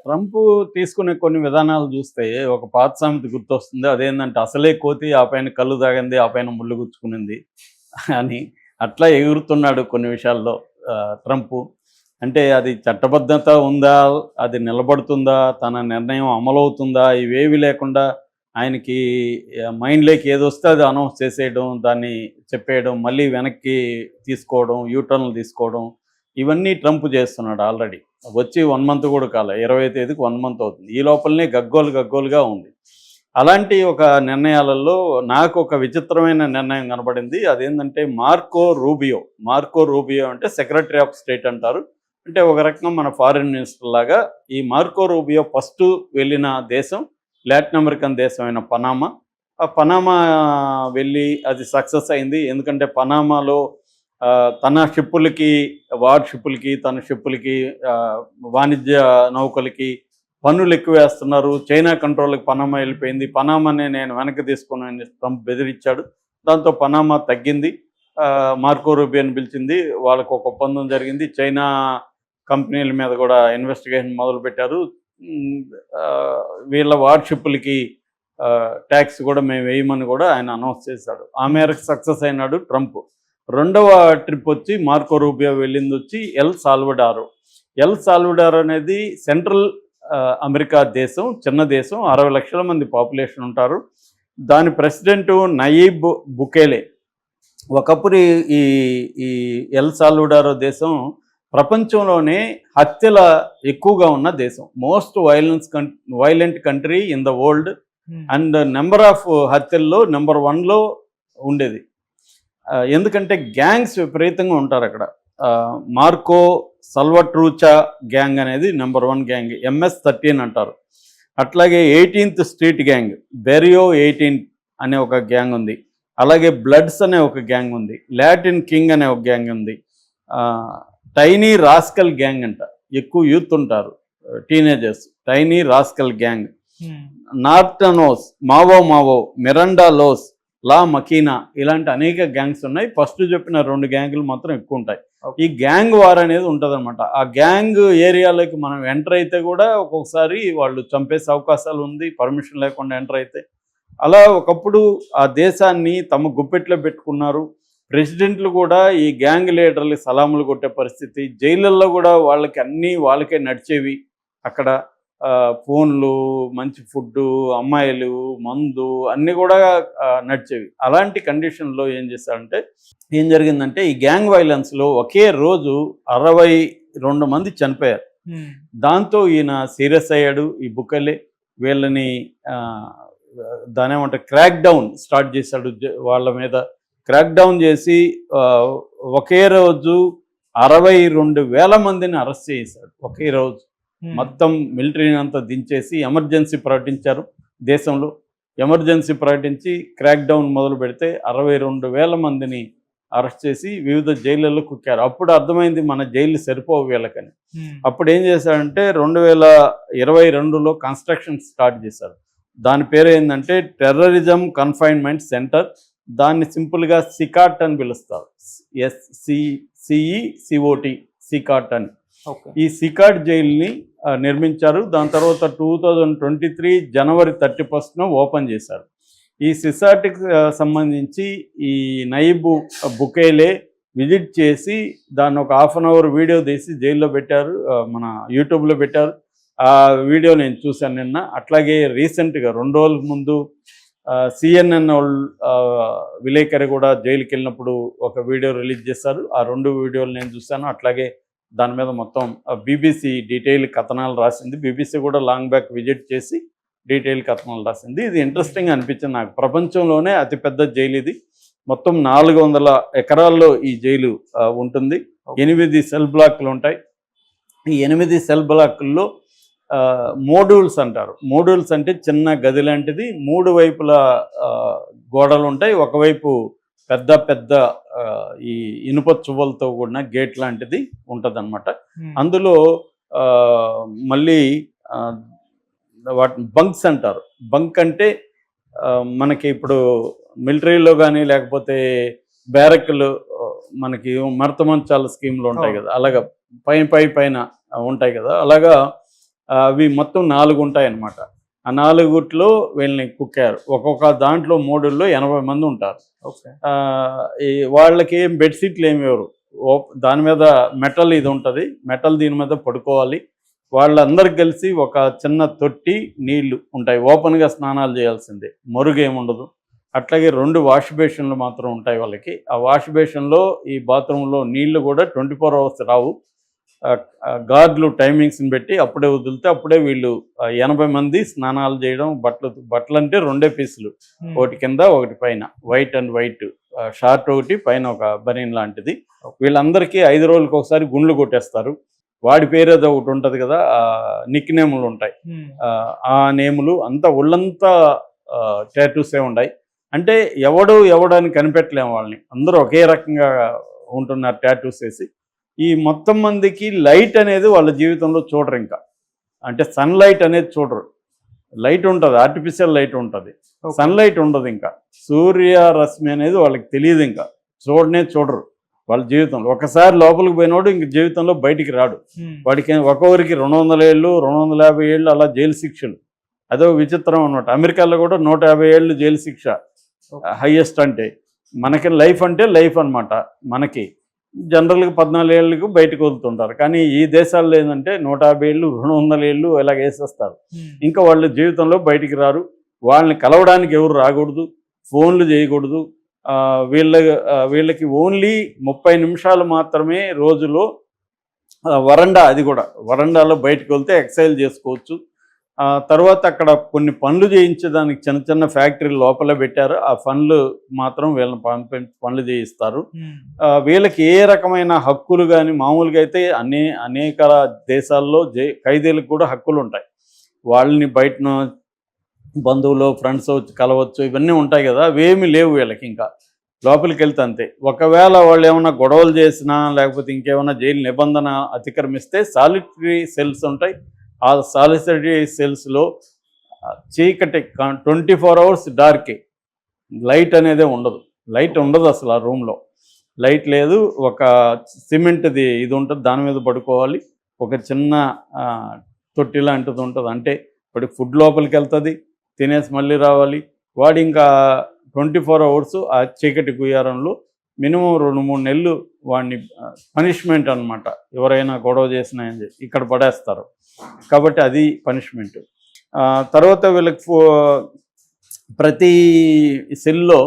Trump తీసుకునే కొన్ని విధానాలు చూస్తే ఒక పాత సామెత గుర్తొస్తుంది. అదేంటంటే అసలే కోతి ఆ పైన కళ్ళు తాగింది, ఆ పైన ముళ్ళు గుచ్చుకునింది అని అట్లా ఎగురుతున్నాడు కొన్ని విషయాల్లో ట్రంపు. అంటే అది చట్టబద్ధత ఉందా? అది నిలబడుతుందా? తన నిర్ణయం అమలవుతుందా? ఇవేవి లేకుండా ఆయనకి మైండ్‌లోకి ఏదొస్తే అది అనౌన్స్ చేసేయడం, దాన్ని చెప్పేయడం, మళ్ళీ వెనక్కి తీసుకోవడం, యూటర్న్‌లు తీసుకోవడం, ఇవన్నీ ట్రంప్ చేస్తున్నాడు ఆల్రెడీ. వచ్చి 1 మంత్ కూడా కాలే. 20వ తేదీకి 1 మంత్ అవుతుంది. ఈ లోపలనే గగ్గోలుగా ఉంది. అలాంటి ఒక నిర్ణయాలలో నాకు ఒక విచిత్రమైన నిర్ణయం కనబడింది. అదేంటంటే మార్కో రూబియో అంటే సెక్రటరీ ఆఫ్ స్టేట్ అంటారు. అంటే ఒక రకంగా మన ఫారిన్ మినిస్టర్ లాగా. ఈ మార్కో రూబియో ఫస్ట్ వెళ్ళిన దేశం లాటిన్ అమెరికన్ దేశమైన పనామా. ఆ పనామా వెళ్ళి అది సక్సెస్ అయింది. ఎందుకంటే పనామాలో తన షిప్పులకి, వార్ షిప్పులకి, తన షిప్పులకి, వాణిజ్య నౌకలకి పన్నులు ఎక్కువ వేస్తున్నారు. చైనా కంట్రోల్కి పనామా వెళ్ళిపోయింది. పనామానే నేను వెనక్కి తీసుకుని ట్రంప్ బెదిరించాడు. దాంతో పనామా తగ్గింది. మార్కో రూబియోని పిలిచింది. వాళ్ళకు ఒక ఒప్పందం జరిగింది. చైనా కంపెనీల మీద కూడా ఇన్వెస్టిగేషన్ మొదలుపెట్టారు. వీళ్ళ వార్షిప్లకి ట్యాక్స్ కూడా మేము వేయమని కూడా ఆయన అనౌన్స్ చేశాడు. ఆ మేరకు సక్సెస్ అయినాడు ట్రంప్. రెండవ ట్రిప్ వచ్చి మార్కో రూబియో వెళ్ళింది వచ్చి ఎల్ సాల్వడారో అనేది సెంట్రల్ అమెరికా దేశం, చిన్న దేశం, 60 లక్షల మంది పాపులేషన్ ఉంటారు. దాని ప్రెసిడెంటు నయీబ్ బుకేలే. ఒకప్పుడు ఈ ఈ ఎల్ సాల్వడారో దేశం ప్రపంచంలోనే హత్యల ఎక్కువగా ఉన్న దేశం, most violent country in the world. And number of హత్యల్లో నెంబర్ 1లో ఉండేది. ఎందుకంటే గ్యాంగ్స్ విపరీతంగా ఉంటారు అక్కడ. మార్కో సల్వట్రూచా గ్యాంగ్ అనేది నెంబర్ 1 గ్యాంగ్, MS-13 అంటారు. అట్లాగే 18th స్ట్రీట్ గ్యాంగ్, బెరియో 18 అనే ఒక గ్యాంగ్ ఉంది. అలాగే బ్లడ్స్ అనే ఒక గ్యాంగ్ ఉంది. లాటిన్ కింగ్ అనే ఒక గ్యాంగ్ ఉంది. టైనీ రాస్కల్ గ్యాంగ్ అంట, ఎక్కువ యూత్ ఉంటారు, teenagers. Tiny rascal gang, Nortenos, Mao, Miranda Los, La Maquina, ఇలాంటి అనేక గ్యాంగ్స్ ఉన్నాయి. ఫస్ట్ చెప్పిన 2 గ్యాంగులు మాత్రం ఎక్కువ ఉంటాయి. ఈ గ్యాంగ్ వార్ అనేది ఉంటుంది అనమాట. ఆ గ్యాంగ్ ఏరియాలోకి మనం ఎంటర్ అయితే కూడా ఒక్కొక్కసారి వాళ్ళు చంపేసే అవకాశాలు ఉంది, పర్మిషన్ లేకుండా ఎంటర్ అయితే. అలా ఒకప్పుడు ఆ దేశాన్ని తమ గుప్పెట్లో పెట్టుకున్నారు. ప్రెసిడెంట్లు కూడా ఈ గ్యాంగ్ లీడర్లు సలాములు కొట్టే పరిస్థితి. జైళ్ళల్లో కూడా వాళ్ళకే నడిచేవి. అక్కడ ఫోన్లు, మంచి ఫుడ్డు, అమ్మాయిలు, మందు అన్నీ కూడా నడిచేవి. అలాంటి కండిషన్లో ఏం జరిగిందంటే ఈ గ్యాంగ్ వైలెన్స్లో ఒకే రోజు 62 మంది చనిపోయారు. దాంతో ఈయన సీరియస్ అయ్యాడు. ఈ బుకెలే వీళ్ళని దానేమంటారు క్రాక్ డౌన్ స్టార్ట్ చేశాడు. వాళ్ళ మీద క్రాక్ డౌన్ చేసి ఒకే రోజు 62,000 మందిని అరెస్ట్ చేశాడు. ఒకే రోజు మొత్తం మిలిటరీని అంతా దించేసి ఎమర్జెన్సీ ప్రకటించారు. దేశంలో ఎమర్జెన్సీ ప్రకటించి క్రాక్ డౌన్ మొదలు పెడితే 62,000 మందిని అరెస్ట్ చేసి వివిధ జైళ్ళల్లో కుక్కారు. అప్పుడు అర్థమైంది మన జైళ్ళు సరిపోవు వీళ్ళకని. అప్పుడు ఏం చేశారంటే 2022లో కన్స్ట్రక్షన్ స్టార్ట్ చేశారు. దాని పేరు ఏంటంటే టెర్రరిజం కన్ఫైన్మెంట్ సెంటర్. దాన్ని సింపుల్గా సికాట్ అని పిలుస్తారు. SCECOT, సికాట్ అని. ఈ సికాట్ జైల్ని నిర్మించారు. దాని తర్వాత 2023 జనవరి 31న ఓపెన్ చేశారు. ఈ సిసాట్కి సంబంధించి ఈ నయీబ్ బుకేలే విజిట్ చేసి దాన్ని ఒక 1/2 అవర్ వీడియో తీసి జైల్లో పెట్టారు, మన యూట్యూబ్లో పెట్టారు. ఆ వీడియో నేను చూశాను నిన్న. అట్లాగే రీసెంట్గా 2 రోజుల ముందు CNN విలేకరి కూడా జైలుకి వెళ్ళినప్పుడు ఒక వీడియో రిలీజ్ చేశారు. ఆ 2 వీడియోలు నేను చూశాను. అట్లాగే దాని మీద మొత్తం BBC డీటెయిల్ కథనాలు రాసింది. BBC కూడా లాంగ్ బ్యాక్ విజిట్ చేసి డీటెయిల్ కథనాలు రాసింది. ఇది ఇంట్రెస్టింగ్ అనిపించింది నాకు. ప్రపంచంలోనే అతిపెద్ద జైలు ఇది. మొత్తం 400 ఎకరాల్లో ఈ జైలు ఉంటుంది. 8 సెల్ బ్లాక్లు ఉంటాయి. ఈ 8 సెల్ బ్లాకుల్లో మోడ్యూల్స్ అంటారు. మోడ్యూల్స్ అంటే చిన్న గది లాంటిది. 3 వైపుల గోడలు ఉంటాయి. ఒకవైపు పెద్ద ఈ ఇనుప చువ్వలతో కూడిన గేట్ లాంటిది ఉంటుందన్నమాట. అందులో మళ్ళీ వాటిని బంక్స్ అంటారు. బంక్ అంటే మనకి ఇప్పుడు మిలిటరీలో కానీ లేకపోతే బ్యారక్లు మనకి మడత మంచాల స్కీమ్లు ఉంటాయి కదా, అలాగా పైన ఉంటాయి కదా, అలాగా అవి మొత్తం 4 ఉంటాయన్నమాట. ఆ 4 వీళ్ళని కుక్కారు. ఒక్కొక్క దాంట్లో మోడుల్లో 80 మంది ఉంటారు. ఓకే. ఈ వాళ్ళకి ఏం బెడ్షీట్లు ఏమి ఇవ్వరు. దాని మీద మెటల్ ఇది ఉంటుంది. మెటల్ దీని మీద పడుకోవాలి. వాళ్ళందరికి కలిసి ఒక చిన్న తొట్టి, నీళ్లు ఉంటాయి. ఓపెన్గా స్నానాలు చేయాల్సిందే, మరుగేముండదు. అట్లాగే 2 వాష్ బేషన్లు మాత్రం ఉంటాయి వాళ్ళకి. ఆ వాష్ బేషన్లో ఈ బాత్రూంలో నీళ్లు కూడా 24 అవర్స్ రావు. గార్డులు టైమింగ్స్ని పెట్టి అప్పుడే వదిలితే అప్పుడే వీళ్ళు 80 మంది స్నానాలు చేయడం. బట్టలు అంటే 2 పీసులు, ఒకటి కింద ఒకటి పైన, వైట్ అండ్ వైట్ షార్ట్ ఒకటి, పైన ఒక బనీన్ లాంటిది. వీళ్ళందరికీ 5 రోజులకు ఒకసారి గుండ్లు కొట్టేస్తారు. వాడి పేరు ఏదో ఒకటి ఉంటుంది కదా, నిక్ నేములు ఉంటాయి. ఆ నేములు అంతా ఒళ్ళంతా టాటూసే ఉన్నాయి. అంటే ఎవడని కనిపెట్టలేము వాళ్ళని. అందరూ ఒకే రకంగా ఉంటున్నారు టాటూస్ వేసి. ఈ మొత్తం మందికి లైట్ అనేది వాళ్ళ జీవితంలో చూడరు. ఇంకా అంటే సన్లైట్ అనేది చూడరు. లైట్ ఉంటుంది, ఆర్టిఫిషియల్ లైట్ ఉంటుంది, సన్లైట్ ఉండదు. ఇంకా సూర్యరశ్మి అనేది వాళ్ళకి తెలియదు. ఇంకా చూడరు వాళ్ళ జీవితంలో. ఒకసారి లోపలికి పోయినోడు ఇంక జీవితంలో బయటికి రాడు. వాడికి ఒక్కొక్కరికి 200 ఏళ్ళు, 250 ఏళ్ళు అలా జైలు శిక్షలు. అదో విచిత్రం అనమాట. అమెరికాలో కూడా 150 ఏళ్ళు జైలు శిక్ష హైయెస్ట్. అంటే మనకి లైఫ్ అంటే లైఫ్ అనమాట. మనకి జనరల్గా 14 ఏళ్ళకు బయటకు వదులుతుంటారు. కానీ ఈ దేశాల్లో ఏంటంటే 150 ఏళ్ళు, 200 ఏళ్ళు ఇలాగ వేసేస్తారు. ఇంకా వాళ్ళు జీవితంలో బయటికి రారు. వాళ్ళని కలవడానికి ఎవరు రాకూడదు, ఫోన్లు చేయకూడదు. వీళ్ళకి ఓన్లీ 30 నిమిషాలు మాత్రమే రోజులో వరండా. అది కూడా వరండాలో బయటకు వెళ్తే ఎక్సర్సైజ్ చేసుకోవచ్చు. తర్వాత అక్కడ కొన్ని పనులు చేయించడానికి చిన్న చిన్న ఫ్యాక్టరీలు లోపల పెట్టారు. ఆ పనులు మాత్రం వీళ్ళని పనులు చేయిస్తారు. వీళ్ళకి ఏ రకమైన హక్కులు కానీ, మామూలుగా అయితే అనేక దేశాల్లో ఖైదీలకు కూడా హక్కులు ఉంటాయి. వాళ్ళని బయటను బంధువులు, ఫ్రెండ్స్ వచ్చి కలవచ్చు, ఇవన్నీ ఉంటాయి కదా. అవేమీ లేవు వీళ్ళకి. ఇంకా లోపలికి వెళ్తే అంతే. ఒకవేళ వాళ్ళు ఏమైనా గొడవలు చేసినా, లేకపోతే ఇంకేమైనా జైలు నిబంధన అతిక్రమిస్తే సాలిటరీ సెల్స్ ఉంటాయి. ఆ సాలిటరీ సెల్స్లో చీకటి, 24 అవర్స్ డార్కే. లైట్ అనేది ఉండదు. లైట్ ఉండదు అసలు. ఆ రూమ్లో లైట్ లేదు. ఒక సిమెంట్ది ఇది ఉంటుంది, దాని మీద పడుకోవాలి. ఒక చిన్న తొట్టి లాంటిది ఉంటుంది. అంటే ఇప్పుడు ఫుడ్ లోపలికి వెళ్తుంది, తినేసి మళ్ళీ రావాలి. వాడు ఇంకా 24 అవర్స్ ఆ చీకటి గుయ్యారంలో మినిమం 2-3 నెలలు వాడిని పనిష్మెంట్ అనమాట. ఎవరైనా గొడవ చేసినా ఇక్కడ పడేస్తారు. కాబట్టి అది పనిష్మెంట్. తర్వాత వీళ్ళకి ప్రతి సెల్లో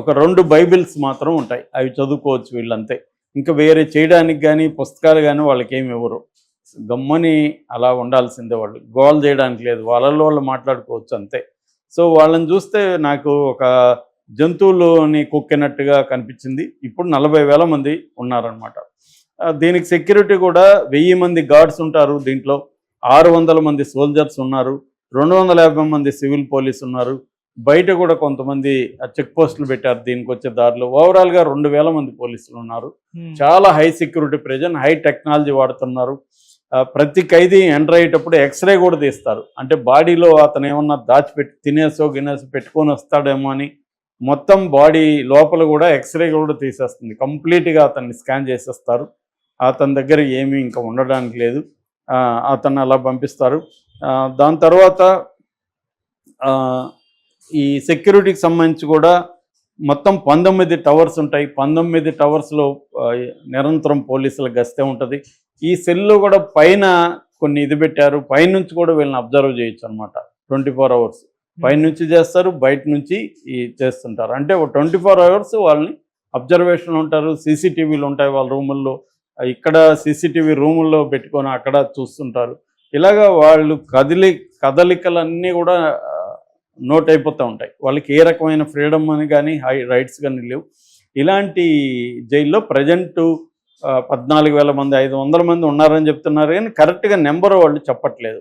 ఒక 2 బైబిల్స్ మాత్రం ఉంటాయి. అవి చదువుకోవచ్చు వీళ్ళంతే. ఇంకా వేరే చేయడానికి కానీ, పుస్తకాలు కానీ వాళ్ళకి ఏమి ఇవ్వరు. గమ్మని అలా ఉండాల్సిందే. వాళ్ళు గోల్ చేయడానికి లేదు, వాళ్ళలో వాళ్ళు మాట్లాడుకోవచ్చు అంతే. సో వాళ్ళని చూస్తే నాకు ఒక జంతువులని కుక్కినట్టుగా కనిపించింది. ఇప్పుడు 40,000 మంది ఉన్నారనమాట. దీనికి సెక్యూరిటీ కూడా 1000 మంది గార్డ్స్ ఉంటారు. దీంట్లో 600 మంది సోల్జర్స్ ఉన్నారు, 250 మంది సివిల్ పోలీస్ ఉన్నారు. బయట కూడా కొంతమంది చెక్ పోస్టులు పెట్టారు దీనికి వచ్చే దారిలో. ఓవరాల్గా 2000 మంది పోలీసులు ఉన్నారు. చాలా high security present, high technology వాడుతున్నారు. ప్రతి ఖైదీ ఎంటర్ అయ్యేటప్పుడు ఎక్స్రే కూడా తీస్తారు. అంటే బాడీలో అతను ఏమన్నా దాచిపెట్టి తినేసో గినేసో పెట్టుకొని వస్తాడేమో అని మొత్తం బాడీ లోపల కూడా ఎక్స్రే కూడా తీసేస్తుంది. కంప్లీట్గా అతన్ని స్కాన్ చేసేస్తారు. అతని దగ్గర ఏమీ ఇంకా ఉండడానికి లేదు. అతన్ని అలా పంపిస్తారు. దాని తర్వాత ఈ సెక్యూరిటీకి సంబంధించి కూడా మొత్తం 19 టవర్స్ ఉంటాయి. 19 టవర్స్లో నిరంతరం పోలీసుల గస్తే ఉంటుంది. ఈ సెల్లో కూడా పైన కొన్ని ఇది పెట్టారు. పైనుంచి కూడా వీళ్ళని అబ్జర్వ్ చేయొచ్చు అనమాట. 24 అవర్స్ పైనుంచి చేస్తారు, బయట నుంచి చేస్తుంటారు. అంటే 24 అవర్స్ వాళ్ళని అబ్జర్వేషన్ ఉంటారు. సీసీటీవీలు ఉంటాయి వాళ్ళ రూముల్లో. ఇక్కడ సీసీటీవీ రూముల్లో పెట్టుకొని అక్కడ చూస్తుంటారు. ఇలాగా వాళ్ళు కదలికలన్నీ కూడా నోట్ అయిపోతూ ఉంటాయి. వాళ్ళకి ఏ రకమైన ఫ్రీడమ్ అని కానీ రైట్స్ కానీ లేవు. ఇలాంటి జైల్లో ప్రజెంటు 14,000 మంది, 500 మంది ఉన్నారని చెప్తున్నారు. కానీ కరెక్ట్గా నెంబర్ వాళ్ళు చెప్పట్లేదు.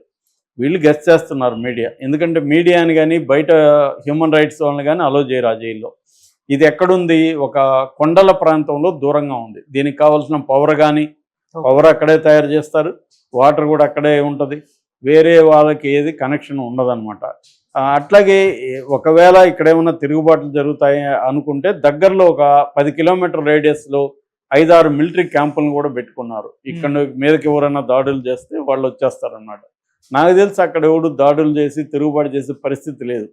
వీళ్ళు గెస్ చేస్తున్నారు మీడియా. ఎందుకంటే మీడియాని కానీ, బయట హ్యూమన్ రైట్స్ వాళ్ళని కానీ అలో చేయరు ఆ జైల్లో. ఇది ఎక్కడుంది? ఒక కొండల ప్రాంతంలో దూరంగా ఉంది. దీనికి కావాల్సిన పవర్ అక్కడే తయారు చేస్తారు. వాటర్ కూడా అక్కడే ఉంటుంది. వేరే వాళ్ళకి ఏది కనెక్షన్ ఉండదన్నమాట. అట్లాగే ఒకవేళ ఇక్కడ ఏమైనా తిరుగుబాట్లు జరుగుతాయి అనుకుంటే దగ్గరలో ఒక 10 కిలోమీటర్ రేడియస్లో 5-6 మిలిటరీ క్యాంపులను కూడా పెట్టుకున్నారు. ఇక్కడ మీదకి ఎవరైనా దాడులు చేస్తే వాళ్ళు వచ్చేస్తారన్నమాట. నాకు తెలిసి అక్కడ ఎవడు దాడులు చేసి తిరుగుబాటు చేసే పరిస్థితి లేదు.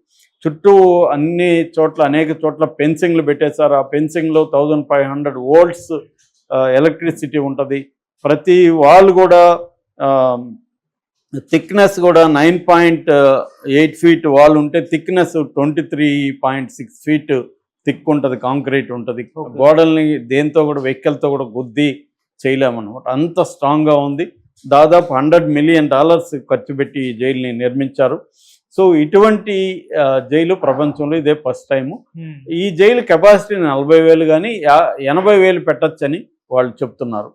చుట్టూ అన్ని చోట్ల అనేక చోట్ల ఫెన్సింగ్లు పెట్టేశారు. ఆ ఫెన్సింగ్లో 1500 వోల్ట్స్ ఎలక్ట్రిసిటీ ఉంటుంది. ప్రతి వాల్ కూడా థిక్నెస్ కూడా 9.8 ఫీట్ వాల్ ఉంటే థిక్నెస్ 23.6 ఫీట్ థిక్ ఉంటుంది, కాంక్రీట్ ఉంటుంది. గోడల్ని దేంతో కూడా వెహికల్తో కూడా గుద్ది చేయలేమన్నమాట, అంత స్ట్రాంగ్గా ఉంది. దాదాపు $100 మిలియన్ ఖర్చు పెట్టి ఈ జైలుని నిర్మించారు. సో ఇటువంటి జైలు ప్రపంచంలో ఇదే ఫస్ట్ టైము. ఈ జైలు కెపాసిటీ 40,000 కానీ 80,000 పెట్టచ్చని వాళ్ళు చెప్తున్నారు.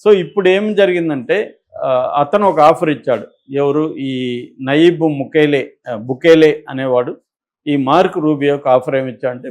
సో ఇప్పుడు ఏం జరిగిందంటే అతను ఒక ఆఫర్ ఇచ్చాడు. ఎవరు? ఈ నయీబ్ బుకేలే అనేవాడు ఈ మార్క్ రూబియోకి ఆఫర్ ఏమి ఇచ్చాడంటే